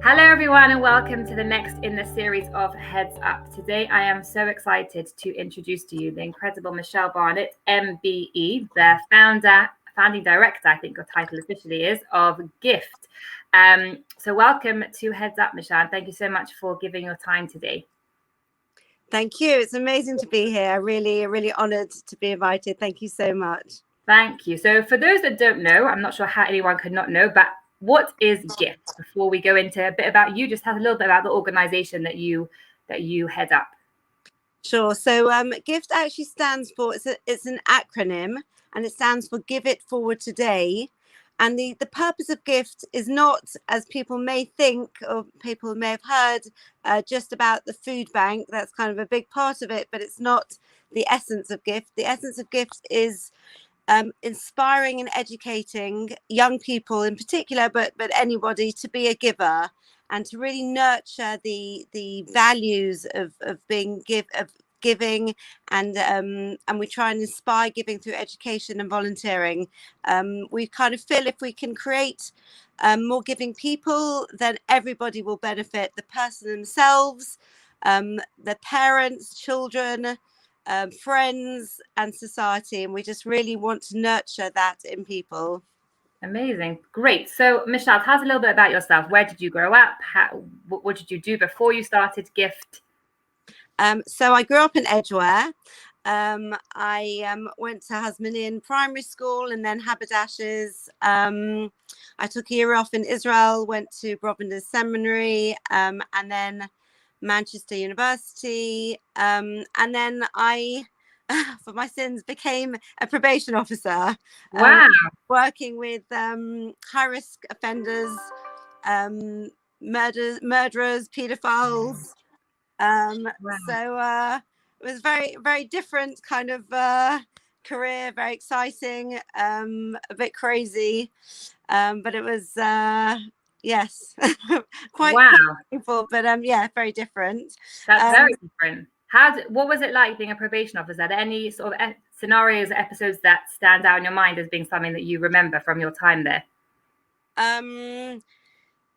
Hello everyone and welcome to the next in the series of Heads Up. Today I am so excited to introduce to you the incredible Michelle Barnett, MBE, the founding director, I think your title officially is, of GIFT. So welcome to Heads Up, Michelle. Thank you so much for giving your time today. Thank you. It's amazing to be here. Really honored to be invited. Thank you so much. Thank you. So for those that don't know, I'm not sure how anyone could not know, but what is GIFT? Before we go into a bit about you, just tell a little bit about the organization that you head up. Sure. So GIFT actually stands for, it's an acronym, and it stands for Give It Forward Today. And the purpose of GIFT is not, as people may think or people may have heard, just about the food bank. That's kind of a big part of it, but it's not the essence of GIFT. The essence of GIFT is inspiring and educating young people in particular, but anybody, to be a giver and to really nurture the values of giving, and we try and inspire giving through education and volunteering. We kind of feel if we can create more giving people, then everybody will benefit: the person themselves, the parents, children, friends and society. And we just really want to nurture that in people. Amazing. Great. So Michelle, tell us a little bit about yourself. Where did you grow up? What did you do before you started GIFT? So I grew up in Edgware. I went to Hasmonean primary school and then Haberdashers. I took a year off in Israel, went to Brovender Seminary, and then Manchester University, and then I, for my sins, became a probation officer. Wow. Working with high-risk offenders, murderers, paedophiles. Wow. So it was very different kind of career, very exciting, a bit crazy, but it was yes, quite painful, but yeah, very different. That's very different. What was it like being a probation officer? Are there any sort of scenarios or episodes that stand out in your mind as being something that you remember from your time there?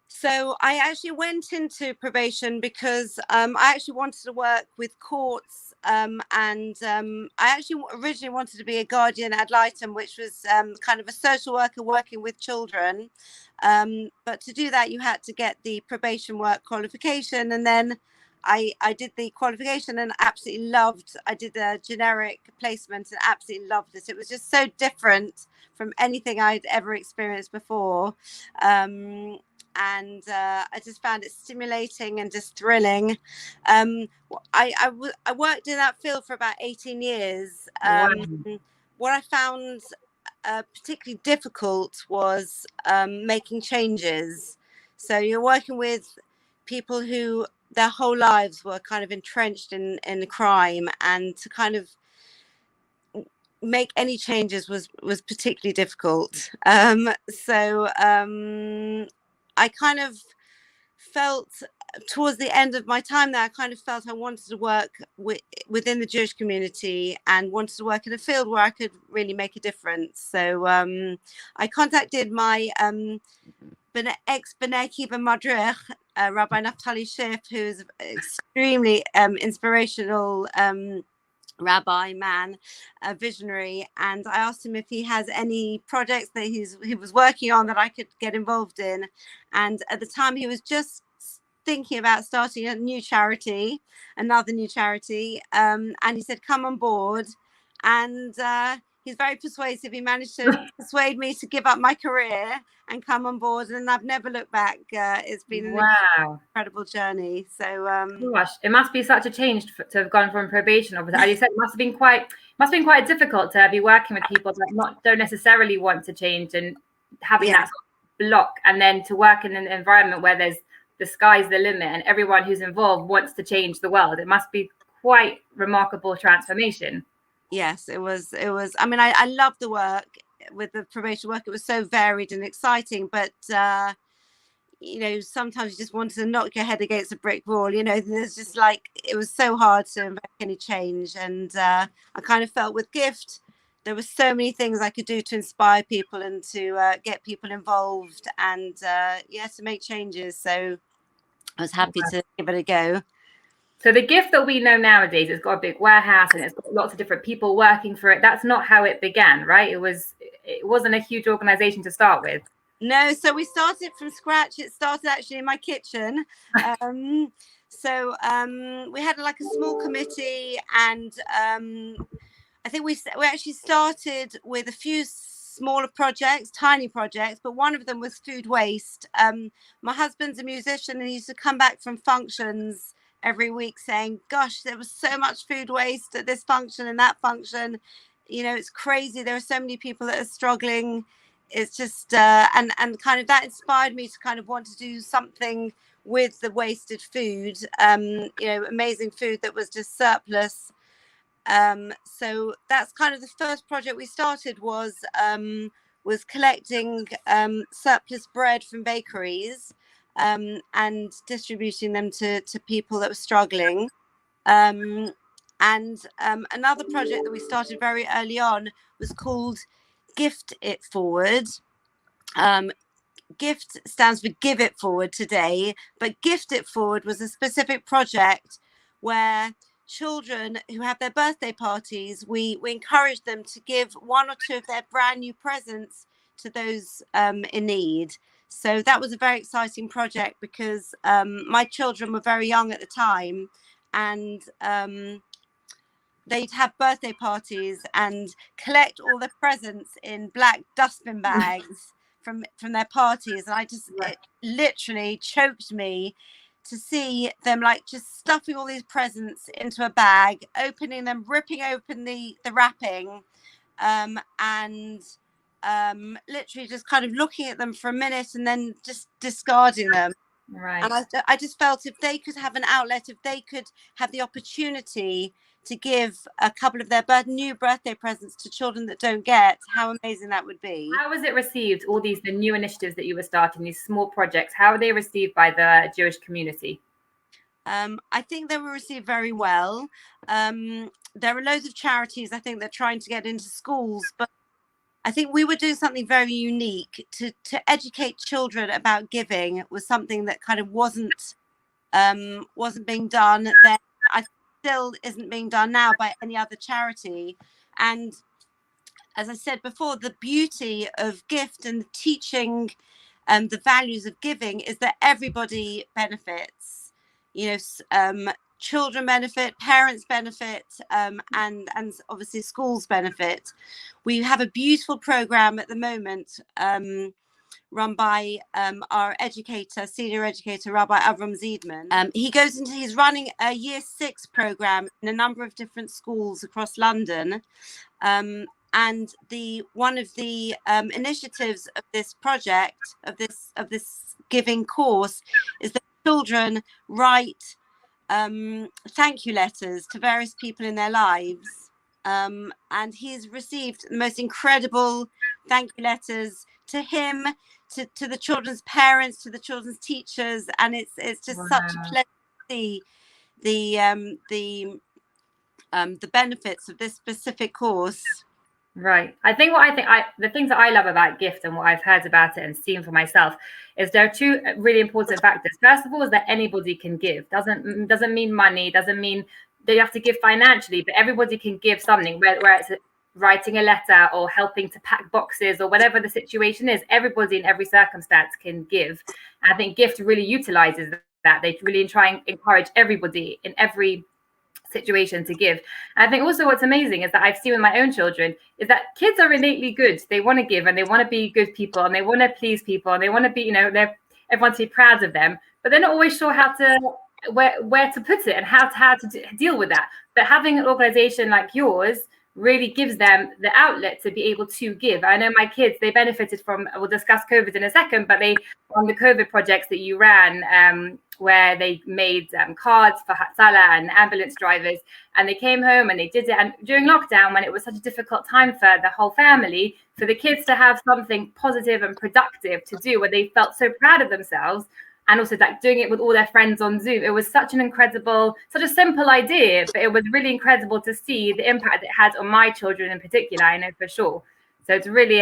So I actually went into probation because I actually wanted to work with courts, and I actually originally wanted to be a guardian ad litem, which was kind of a social worker working with children. But to do that, you had to get the probation work qualification, and then I did the qualification and absolutely loved. I did a generic placement and absolutely loved it. It was just so different from anything I'd ever experienced before. And I just found it stimulating and just thrilling. I worked in that field for about 18 years. Wow. What I found particularly difficult was making changes. So you're working with people who their whole lives were kind of entrenched in crime, and to kind of make any changes was particularly difficult. So I kind of felt towards the end of my time there, I kind of felt I wanted to work within the Jewish community and wanted to work in a field where I could really make a difference. So I contacted my ex-B'nai Kiva Madrich, Rabbi R'Naftali Schiff, who is an extremely inspirational rabbi, man, a visionary, and I asked him if he has any projects that he was working on that I could get involved in. And at the time he was just thinking about starting another new charity, and he said, come on board. And he's very persuasive. He managed to persuade me to give up my career and come on board, and I've never looked back. It's been an incredible journey. So gosh, it must be such a change to have gone from probation officer. As you said, it must have been quite difficult to be working with people that don't necessarily want to change, and having that sort of block, and then to work in an environment where the sky's the limit and everyone who's involved wants to change the world. It must be quite remarkable transformation. Yes, it was. I mean, I love the work with the probation work. It was so varied and exciting, but you know, sometimes you just wanted to knock your head against a brick wall. You know, there's just like, it was so hard to make any change. And I kind of felt with GIFT, there were so many things I could do to inspire people and to get people involved and to make changes. So I was happy to give it a go. So the gift that we know nowadays, it's got a big warehouse and it's got lots of different people working for it. That's not how it began, right? It wasn't a huge organization to start with. No, so we started from scratch. It started actually in my kitchen. So we had like a small committee, and I think we actually started with a few smaller projects, tiny projects, but one of them was food waste. My husband's a musician, and he used to come back from functions every week saying, gosh, there was so much food waste at this function and that function. You know, it's crazy. There are so many people that are struggling. It's just and kind of that inspired me to kind of want to do something with the wasted food, you know, amazing food that was just surplus. So that's kind of the first project we started was collecting surplus bread from bakeries and distributing them to people that were struggling. And another project that we started very early on was called Gift It Forward. Gift stands for Give It Forward today, but Gift It Forward was a specific project where children who have their birthday parties, we encourage them to give one or two of their brand new presents to those in need. So that was a very exciting project because my children were very young at the time, and they'd have birthday parties and collect all the presents in black dustbin bags from their parties, and it literally choked me to see them like just stuffing all these presents into a bag, opening them, ripping open the wrapping, and literally just kind of looking at them for a minute and then just discarding them. Right. And I just felt if they could have an outlet, if they could have the opportunity to give a couple of their new birthday presents to children that don't get, how amazing that would be. How was it received, all the new initiatives that you were starting, these small projects? How were they received by the Jewish community? I think they were received very well. There are loads of charities, I think, that are trying to get into schools, but I think we were doing something very unique to educate children about giving. Was something that kind of wasn't being done then. I still isn't being done now by any other charity. And as I said before, the beauty of gift and teaching the values of giving is that everybody benefits. You know, children benefit, parents benefit, and obviously schools benefit. We have a beautiful program at the moment run by our senior educator, Rabbi Avram Ziedman. He's running a year 6 program in a number of different schools across London. And one of the initiatives of this project, of this giving course, is that children write thank you letters to various people in their lives. And he's received the most incredible thank you letters to him, to the children's parents, to the children's teachers, and it's just such a pleasure to see the benefits of this specific course. Right. The things that I love about gift and what I've heard about it and seen for myself is there are two really important factors. First of all, is that anybody can give. Doesn't mean money, doesn't mean that you have to give financially, but everybody can give something, where it's writing a letter or helping to pack boxes or whatever the situation is. Everybody in every circumstance can give. And I think gift really utilizes that. They really try and encourage everybody in every situation to give. And I think also what's amazing is that I've seen with my own children is that kids are innately good. They want to give and they want to be good people and they want to please people and they want to be, everyone to be proud of them, but they're not always sure how to where to put it and how to deal with that. But having an organization like yours really gives them the outlet to be able to give. I know my kids, they benefited from, we'll discuss COVID in a second, but on the COVID projects that you ran, where they made cards for Hatzalah and ambulance drivers, and they came home and they did it. And during lockdown, when it was such a difficult time for the whole family, for the kids to have something positive and productive to do where they felt so proud of themselves, and also like doing it with all their friends on Zoom. It was such a simple idea, but it was really incredible to see the impact it had on my children in particular, I know for sure. So it's really,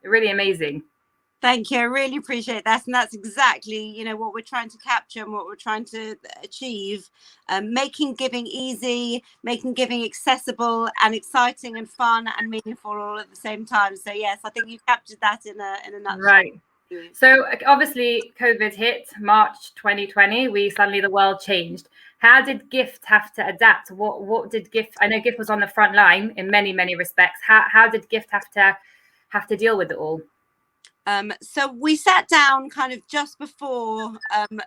really amazing. Thank you. I really appreciate that. And that's exactly, what we're trying to capture and what we're trying to achieve. Making giving easy, making giving accessible and exciting and fun and meaningful all at the same time. So yes, I think you captured that in a nutshell. Right. So obviously COVID hit March 2020. Suddenly the world changed. How did Gift have to adapt? What did Gift? I know Gift was on the front line in many respects. How did Gift have to deal with it all? So we sat down kind of just before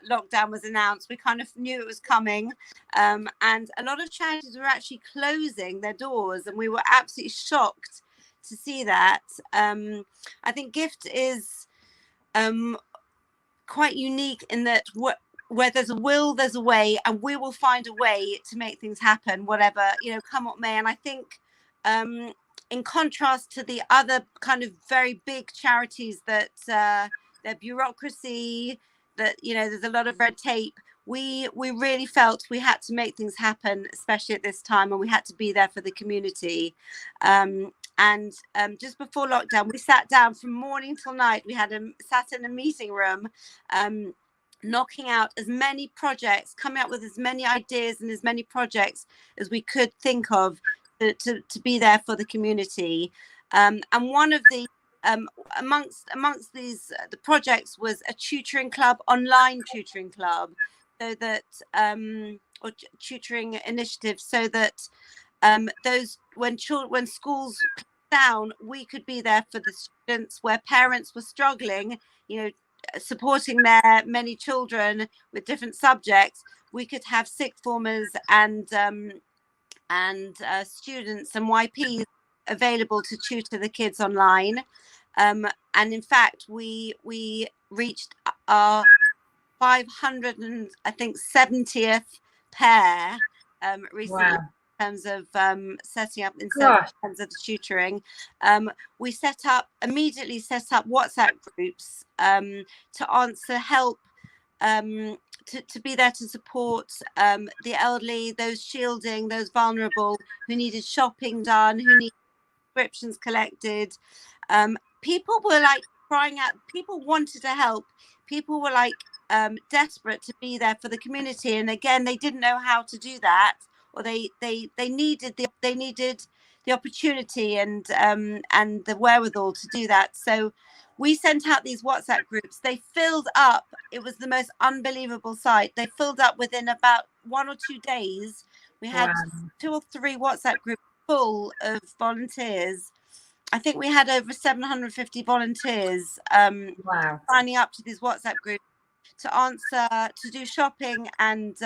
lockdown was announced. We kind of knew it was coming, and a lot of charities were actually closing their doors, and we were absolutely shocked to see that. I think Gift is quite unique in that where there's a will, there's a way, and we will find a way to make things happen, whatever, come what may. And I think in contrast to the other kind of very big charities that their bureaucracy, that there's a lot of red tape, we really felt we had to make things happen, especially at this time, and we had to be there for the community. And just before lockdown, we sat down from morning till night. We sat in a meeting room, knocking out as many projects, coming up with as many ideas and as many projects as we could think of to be there for the community. And one of the amongst these the projects was a tutoring club, online tutoring club, so that or tutoring initiative, so that those when schools down, we could be there for the students where parents were struggling, supporting their many children with different subjects. We could have sixth formers and students and YPs available to tutor the kids online. And in fact, we reached our 570th pair recently. Wow. In terms of setting up in terms of the tutoring. We immediately set up WhatsApp groups to help to be there to support the elderly, those shielding, those vulnerable who needed shopping done, who needed prescriptions collected. People were like crying out. People wanted to help. People were like desperate to be there for the community, and again, they didn't know how to do that, or they needed the opportunity and the wherewithal to do that. So we sent out these WhatsApp groups. They filled up. It was the most unbelievable sight. They filled up within about 1 or 2 days. We had 2 or 3 WhatsApp groups full of volunteers. I think we had over 750 volunteers signing up to these WhatsApp groups to do shopping and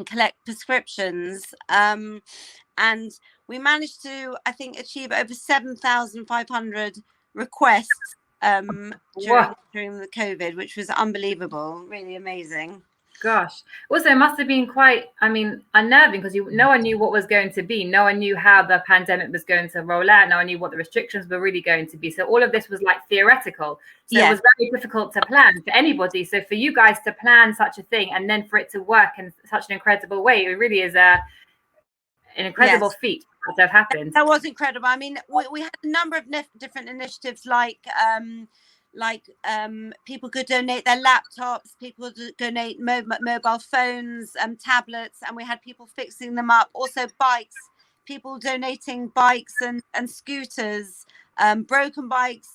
collect prescriptions. And we managed to, I think, achieve over 7,500 requests during the COVID, which was unbelievable, really amazing. Gosh. Also, it must have been quite, unnerving, because no one knew what was going to be. No one knew how the pandemic was going to roll out. No one knew what the restrictions were really going to be. So all of this was like theoretical. So it was very difficult to plan for anybody. So for you guys to plan such a thing and then for it to work in such an incredible way, it really is an incredible feat to have happened. That was incredible. I mean, we had a number of different initiatives, like people could donate their laptops, people could donate mobile phones, tablets, and we had people fixing them up. Also bikes, people donating bikes and scooters, broken bikes,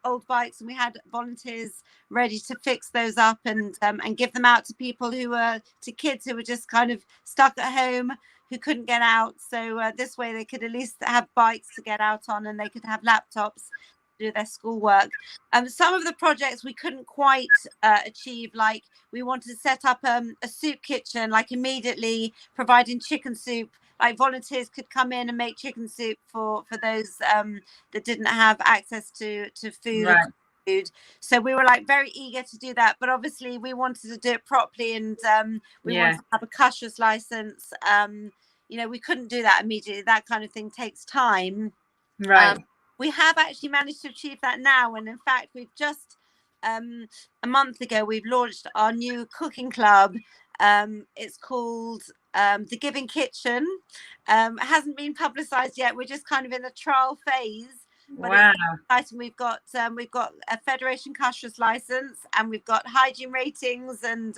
old bikes, and we had volunteers ready to fix those up and give them out to people to kids who were just kind of stuck at home, who couldn't get out. So this way they could at least have bikes to get out on, and they could have laptops do their schoolwork. Some of the projects we couldn't quite achieve, like we wanted to set up a soup kitchen, like immediately providing chicken soup, like volunteers could come in and make chicken soup for those that didn't have access to food. Food. So we were like very eager to do that, but obviously we wanted to do it properly, and we wanted to have a kashrus license. We couldn't do that immediately. That kind of thing takes time. We have actually managed to achieve that now, and in fact we've just a month ago we've launched our new cooking club. It's called The Giving Kitchen. It hasn't been publicized yet. We're just kind of in the trial phase, But Wow. it's exciting. We've got a Federation Kashrus license, and we've got hygiene ratings and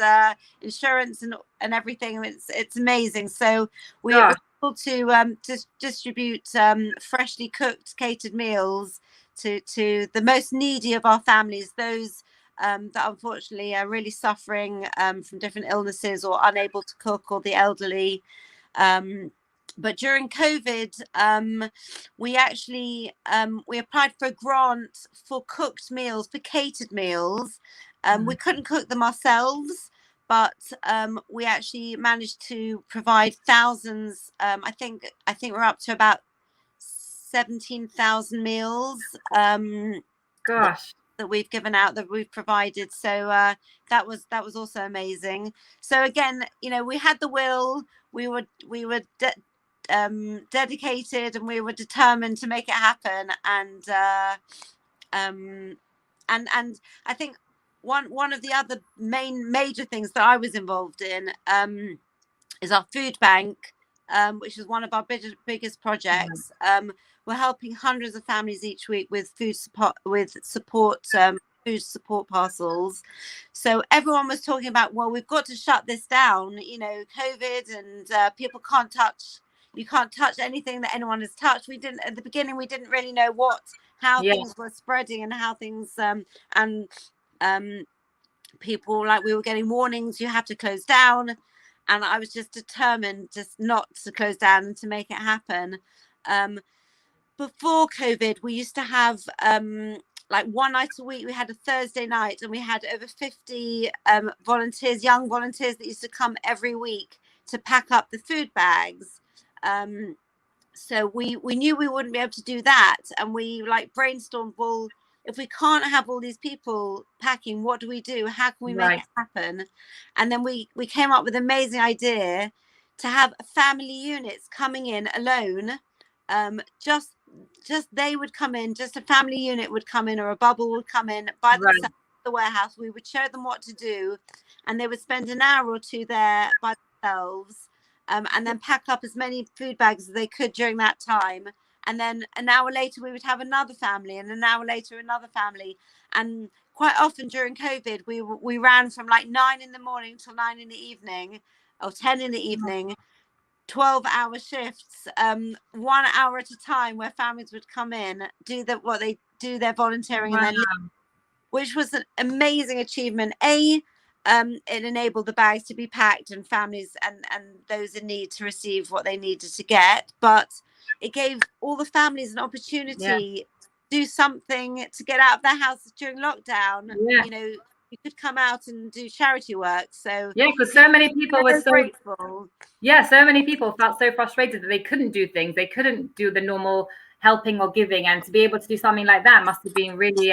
insurance and everything. It's amazing. So we're able to distribute freshly cooked catered meals to the most needy of our families, those that unfortunately are really suffering from different illnesses or unable to cook, or the elderly. But during COVID, we actually we applied for a grant for cooked meals, for catered meals. We couldn't cook them ourselves, but we actually managed to provide thousands. I think we're up to about 17,000 meals. Gosh. That we've given out, that we've provided. So that was also amazing. So again, you know, we had the will, we were dedicated, and we were determined to make it happen. And I think one of the other major things that I was involved in is our food bank, which is one of our biggest projects. We're helping hundreds of families each week with food support parcels. So everyone was talking about, well, we've got to shut this down, you know, COVID, and people you can't touch anything that anyone has touched. We didn't, at the beginning, we didn't really know how things were spreading, and how things people, like, we were getting warnings, you have to close down. And I was just determined just not to close down and to make it happen. Before COVID, we used to have like one night a week. We had a Thursday night, and we had over 50 volunteers, young volunteers, that used to come every week to pack up the food bags. So we knew we wouldn't be able to do that, and we like brainstormed, well, if we can't have all these people packing, what do we do? How can we make it happen? And then we came up with an amazing idea to have family units coming in alone. Just they would come in, just a family unit would come in, or a bubble would come in by themselves at the warehouse. We would show them what to do, and they would spend an hour or two there by themselves, and then pack up as many food bags as they could during that time. And then an hour later, we would have another family, and an hour later, another family. And quite often during COVID, we ran from like 9 in the morning till 9 in the evening, or 10 in the evening, 12-hour shifts, 1 hour at a time, where families would come in, do their volunteering, and then leave, which was an amazing achievement. It enabled the bags to be packed, and families and those in need to receive what they needed to get. But it gave all the families an opportunity to do something, to get out of their houses during lockdown. You know, you could come out and do charity work. So because so many people were so grateful. So many people felt so frustrated that they couldn't do things. They couldn't do the normal helping or giving, and to be able to do something like that must have been really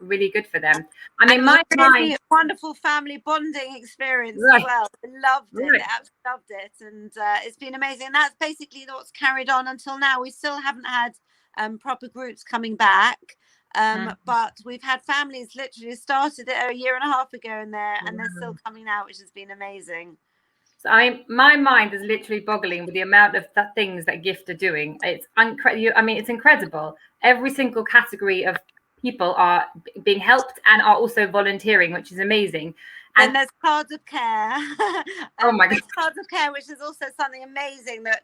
really good for them. I mean, a wonderful family bonding experience as well. I loved it. I absolutely loved it, and it's been amazing. And that's basically what's carried on until now. We still haven't had proper groups coming back, but we've had families literally started it a year and a half ago, and they're still coming out, which has been amazing. So my mind is literally boggling with the amount of things that GIFT are doing. It's it's incredible. Every single category of people are being helped and are also volunteering, which is amazing. And there's cards of care. Oh my God. Cards of care, which is also something amazing that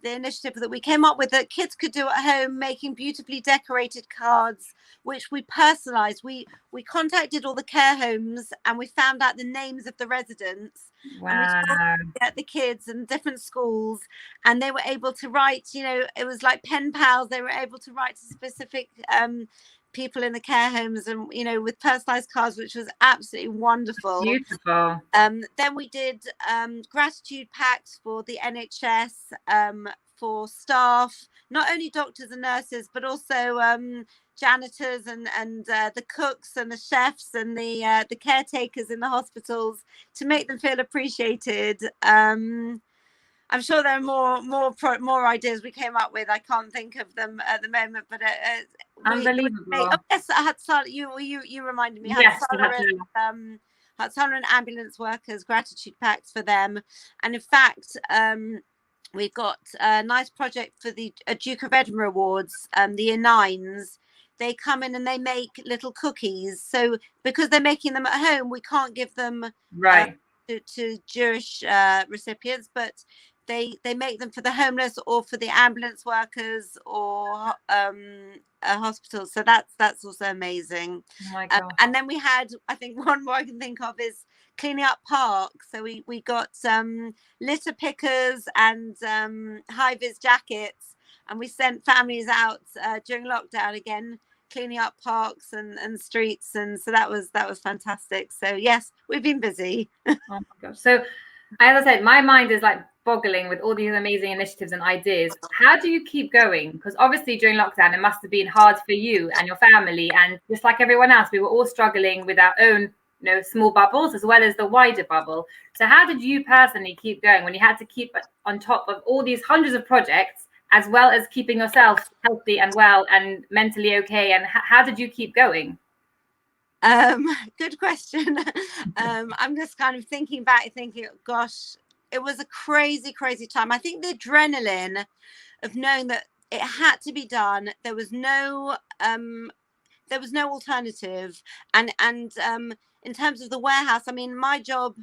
the initiative that we came up with, that kids could do at home, making beautifully decorated cards, which we personalized. We contacted all the care homes, and we found out the names of the residents. Wow. And we told the kids and different schools, and they were able to write, you know, it was like pen pals. They were able to write to specific people in the care homes, and, you know, with personalized cards, which was absolutely wonderful. Beautiful. Then we did gratitude packs for the NHS, for staff, not only doctors and nurses, but also janitors and the cooks and the chefs and the caretakers in the hospitals, to make them feel appreciated. I'm sure there are more ideas we came up with. I can't think of them at the moment, but unbelievable. Yes, I had you reminded me. Yes, Hatzalah and ambulance workers, gratitude packs for them. And in fact, we've got a nice project for the Duke of Edinburgh Awards, the Year Nines. They come in and they make little cookies. So because they're making them at home, we can't give them Right. to Jewish recipients, but they make them for the homeless or for the ambulance workers or hospitals. So that's also amazing. Oh my God. And then we had, I think one more I can think of is cleaning up parks. So we got litter pickers and high-vis jackets, and we sent families out during lockdown again, cleaning up parks and streets, and so that was fantastic. So yes, we've been busy. Oh my gosh. So as I said, my mind is like boggling with all these amazing initiatives and ideas. How do you keep going? Because obviously during lockdown, it must have been hard for you and your family. And just like everyone else, we were all struggling with our own, small bubbles as well as the wider bubble. So how did you personally keep going when you had to keep on top of all these hundreds of projects, as well as keeping yourself healthy and well and mentally okay? And how did you keep going? Good question. I'm just kind of thinking back, thinking, gosh, it was a crazy time. I think the adrenaline of knowing that it had to be done. There was no alternative. And in terms of the warehouse, I mean, my job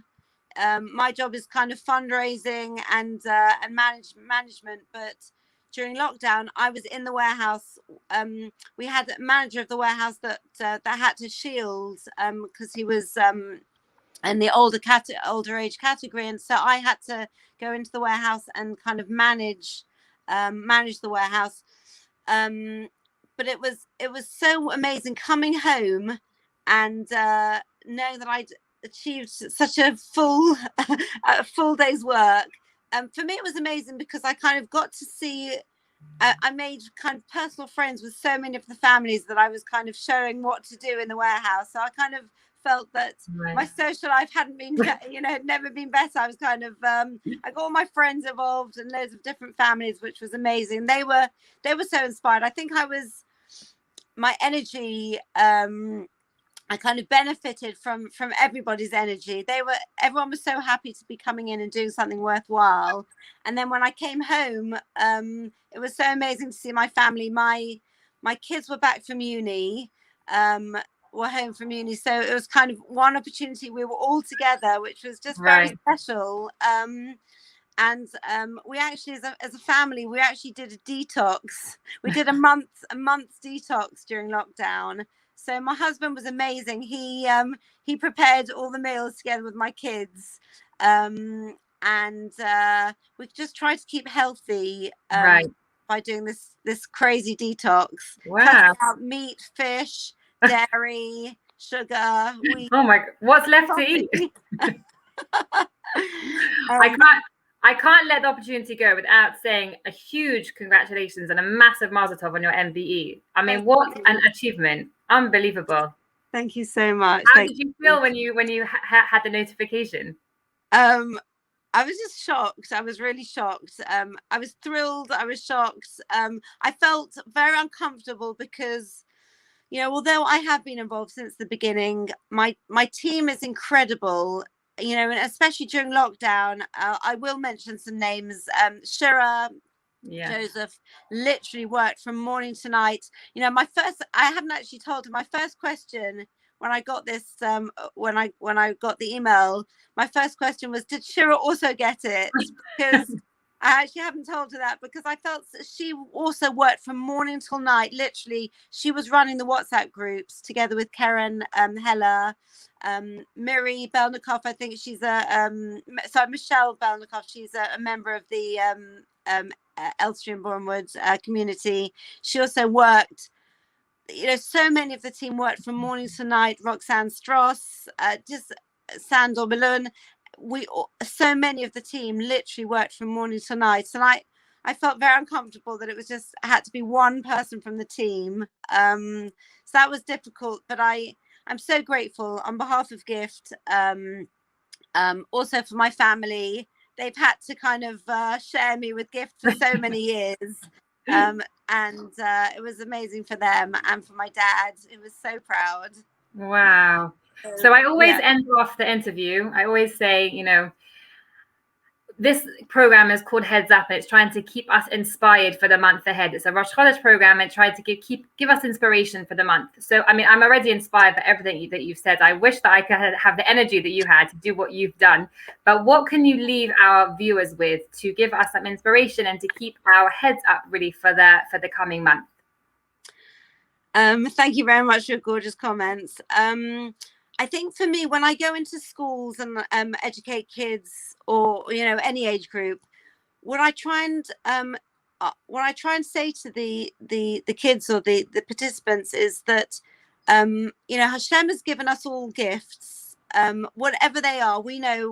is kind of fundraising and management, but during lockdown, I was in the warehouse. We had a manager of the warehouse that had to shield because he was in the older age category, and so I had to go into the warehouse and kind of manage the warehouse. But it was so amazing coming home and knowing that I'd achieved such a full day's work. For me, it was amazing because I kind of got to see. I made kind of personal friends with so many of the families that I was kind of showing what to do in the warehouse. So I kind of felt that my social life hadn't been, had never been better. I was kind of, I got all my friends involved and loads of different families, which was amazing. They were so inspired. I think my energy, I kind of benefited from everybody's energy. Everyone was so happy to be coming in and doing something worthwhile. And then when I came home, it was so amazing to see my family. My kids were back from uni, were home from uni. So it was kind of one opportunity. We were all together, which was just very special. And we actually, as a family, we actually did a detox. We did a month's detox during lockdown. So my husband was amazing. He prepared all the meals together with my kids, and we just tried to keep healthy by doing this crazy detox. Wow! Cutting out meat, fish, dairy, sugar. Oh my! What's left to eat? I can't let the opportunity go without saying a huge congratulations and a massive mazel tov on your MBE. I mean, what an achievement. Unbelievable. Thank you so much. How did you feel when you had the notification? I was just shocked. I was really shocked. I was thrilled. I was shocked. I felt very uncomfortable because, although I have been involved since the beginning, my team is incredible. And especially during lockdown, I will mention some names. Shira, Joseph literally worked from morning to night. I haven't actually told him my first question when I got this, when I got the email, my first question was, did Shira also get it? Because I actually haven't told her that, because I felt that she also worked from morning till night. Literally, she was running the WhatsApp groups together with Karen, Hella, Miri Belnikoff. I think she's Michelle Belnikoff. She's a member of the Elstree and Bournemouth community. She also worked, so many of the team worked from morning to night. Roxanne Stross, just Sandor Malone. So many of the team literally worked from morning to night. And I felt very uncomfortable that it was just had to be one person from the team. So that was difficult, but I'm so grateful on behalf of Gift. Also for my family. They've had to kind of share me with Gift for so many years. And it was amazing for them and for my dad. It was so proud. Wow. So I always end off the interview. I always say, this program is called Heads Up, and it's trying to keep us inspired for the month ahead. It's a Rosh Chodesh program, and trying to give us inspiration for the month. So, I mean, I'm already inspired by everything that you've said. I wish that I could have the energy that you had to do what you've done. But what can you leave our viewers with to give us some inspiration and to keep our heads up really for the coming month? Thank you very much for your gorgeous comments. I think for me, when I go into schools and educate kids, or any age group, what I try and say to the kids or the participants is that Hashem has given us all gifts, whatever they are. We know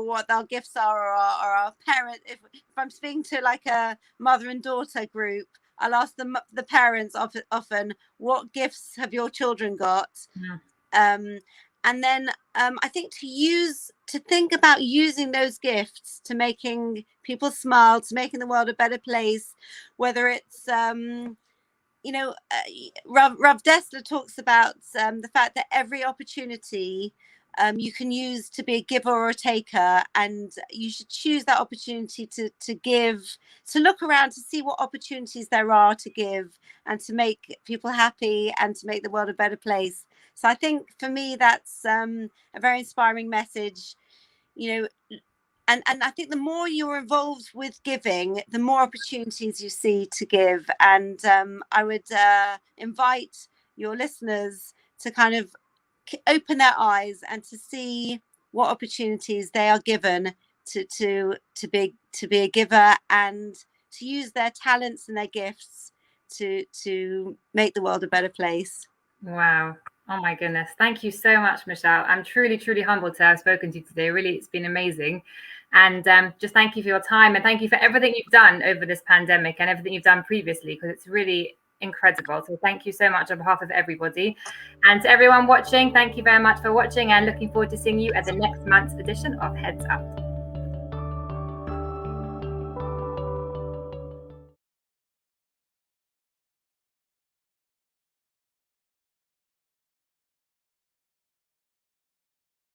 what our gifts are, or our parent. If I'm speaking to like a mother and daughter group, I'll ask the parents often, what gifts have your children got? Yeah. And then I think to think about using those gifts to making people smile, to making the world a better place, whether it's Rav Dessler talks about the fact that every opportunity you can use to be a giver or a taker, and you should choose that opportunity to give, to look around to see what opportunities there are to give and to make people happy and to make the world a better place. So I think for me that's a very inspiring message, and I think the more you're involved with giving, the more opportunities you see to give. And I would invite your listeners to kind of open their eyes and to see what opportunities they are given to be a giver, and to use their talents and their gifts to make the world a better place. Wow. Oh my goodness. Thank you so much, Michelle. I'm truly, truly humbled to have spoken to you today. Really, it's been amazing. And just thank you for your time, and thank you for everything you've done over this pandemic and everything you've done previously, because it's really incredible. So thank you so much on behalf of everybody. And to everyone watching, thank you very much for watching, and looking forward to seeing you at the next month's edition of Heads Up.